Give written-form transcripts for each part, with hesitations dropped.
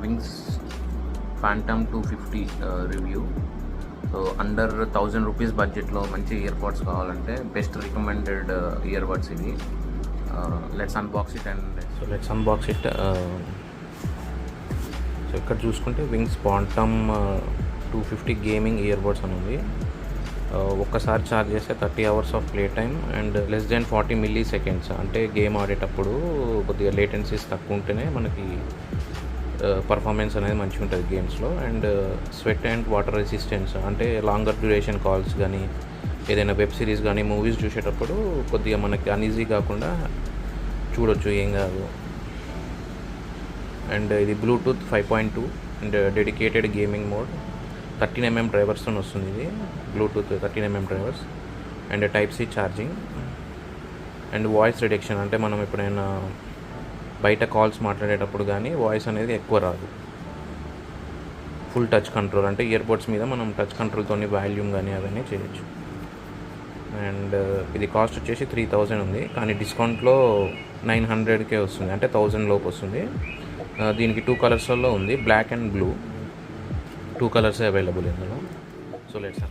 Wings Phantom250 review. So under 1000 rupees బడ్జెట్లో మంచి ear buds కావాలంటే బెస్ట్ రికమెండెడ్ ఇయర్ బడ్స్ ఇవి. Let's unbox it. సో ఇక్కడ చూసుకుంటే wings Phantom250 gaming ear buds అని ఉంది. ఒక్కసారి ఛార్జ్ చేస్తే 30 hours of play time and less than 40 milliseconds. అంటే గేమ్ ఆడేటప్పుడు కొద్దిగా లేటెన్సీస్ తక్కువ ఉంటేనే మనకి పర్ఫార్మెన్స్ అనేది మంచిగా ఉంటుంది గేమ్స్లో. And sweat and water resistance, అంటే లాంగర్ డ్యూరేషన్ కాల్స్ కానీ ఏదైనా వెబ్ సిరీస్ కానీ మూవీస్ చూసేటప్పుడు కొద్దిగా మనకి అన్ఈజీ కాకుండా చూడొచ్చు, ఏం కాదు. అండ్ ఇది Bluetooth 5.2 and dedicated gaming mode. 13mm డ్రైవర్స్తో వస్తుంది ఇది, Bluetooth 13mm drivers and Type-C charging and voice reduction. అంటే మనం ఎప్పుడైనా బయట కాల్స్ మాట్లాడేటప్పుడు కానీ వాయిస్ అనేది ఎక్కువ రాదు. ఫుల్ టచ్ కంట్రోల్, అంటే ఇయర్బడ్స్ మీద మనం టచ్ కంట్రోల్తో వాల్యూమ్ కానీ అవన్నీ చేయొచ్చు. అండ్ ఇది కాస్ట్ వచ్చేసి 3000 ఉంది, కానీ డిస్కౌంట్లో 900కే వస్తుంది, అంటే 1000 లోపు వస్తుంది. దీనికి 2 కలర్స్లో ఉంది, బ్లాక్ అండ్ బ్లూ. 2 కలర్సే అవైలబుల్ ఇందులో. సో లెట్స్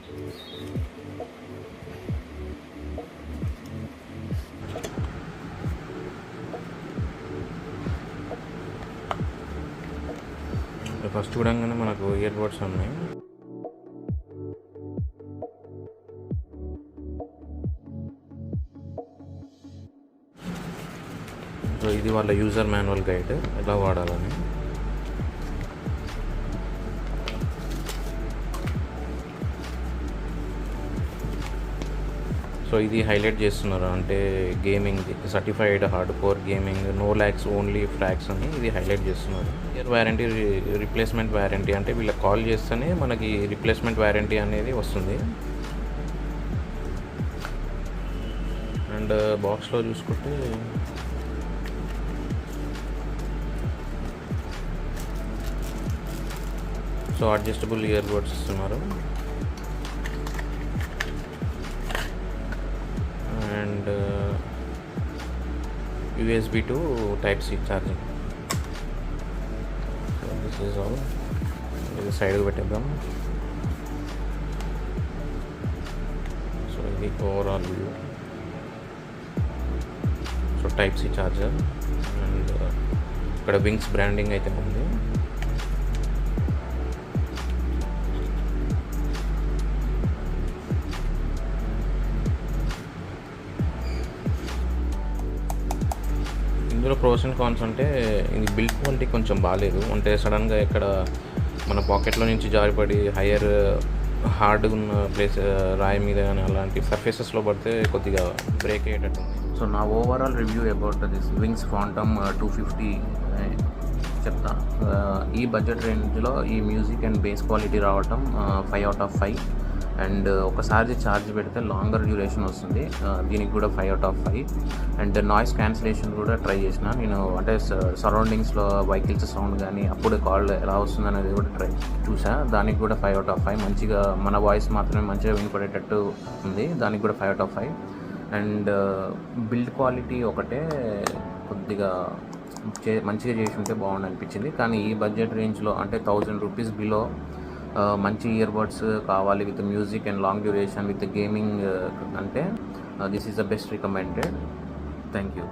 ఫస్ట్ చూడంగానే మనకు ఇయర్ బడ్స్ ఉన్నాయి. సో ఇది వాళ్ళ యూజర్ మాన్యువల్ గైడ్ ఎలా వాడాలని. సో ఇది హైలైట్ చేస్తున్నారు, అంటే gaming certified hardcore gaming, no lags only frags అని ఇది హైలైట్ చేస్తున్నారు. ఇయర్ వారంటీ, రిప్లేస్మెంట్ వారంటీ, అంటే వీళ్ళకి కాల్ చేస్తేనే మనకి రిప్లేస్మెంట్ వారంటీ అనేది వస్తుంది. అండ్ బాక్స్లో చూసుకుంటే సో అడ్జస్టబుల్ ఇయర్ బడ్స్ ఇస్తున్నారు. And USB to Type-C charging. So this is all. ఇది సైడ్కి పెట్టేద్దాం. సో ఇది overall view. So Type-C charger and ఇక్కడ వింగ్స్ బ్రాండింగ్ అయితే ఉంది. ఇందులో ప్రోస్ అండ్ కాన్స్ అంటే ఇది బిల్డ్ క్వాలిటీ కొంచెం బాగాలేదు, అంటే సడన్గా ఇక్కడ మన పాకెట్లో నుంచి జారిపడి హయ్యర్ హార్డ్గా ఉన్న ప్లేస్ రాయి మీద కానీ అలాంటి సర్ఫేసెస్లో పడితే కొద్దిగా బ్రేక్ అయ్యేటట్టు ఉంది. సో నా overall review about this wings Phantom250 చెప్తా. ఈ బడ్జెట్ రేంజ్లో ఈ మ్యూజిక్ అండ్ బేస్ క్వాలిటీ రావటం 5 out of 5. అండ్ ఒకసారి ఛార్జ్ పెడితే లాంగర్ డ్యూరేషన్ వస్తుంది, దీనికి కూడా 5 out of 5. And noise cancellation కూడా ట్రై చేసిన నేను, అంటే సరౌండింగ్స్లో వెహికల్స్ సౌండ్ కానీ అప్పుడు కాల్ ఎలా వస్తుంది అనేది కూడా ట్రై చూసా, దానికి కూడా 5 out of 5. మంచిగా మన వాయిస్ మాత్రమే మంచిగా వినపడేటట్టు ఉంది, దానికి కూడా 5 out of 5. And build quality ఒకటే కొద్దిగా మంచిగా చేసి ఉంటే బాగుంది అనిపించింది, కానీ ఈ బడ్జెట్ రేంజ్లో అంటే 1000 రూపీస్ బిలో మంచి ఇయర్ బడ్స్ కావాలి with music and long duration with gaming అంటే this is the best recommended. Thank you.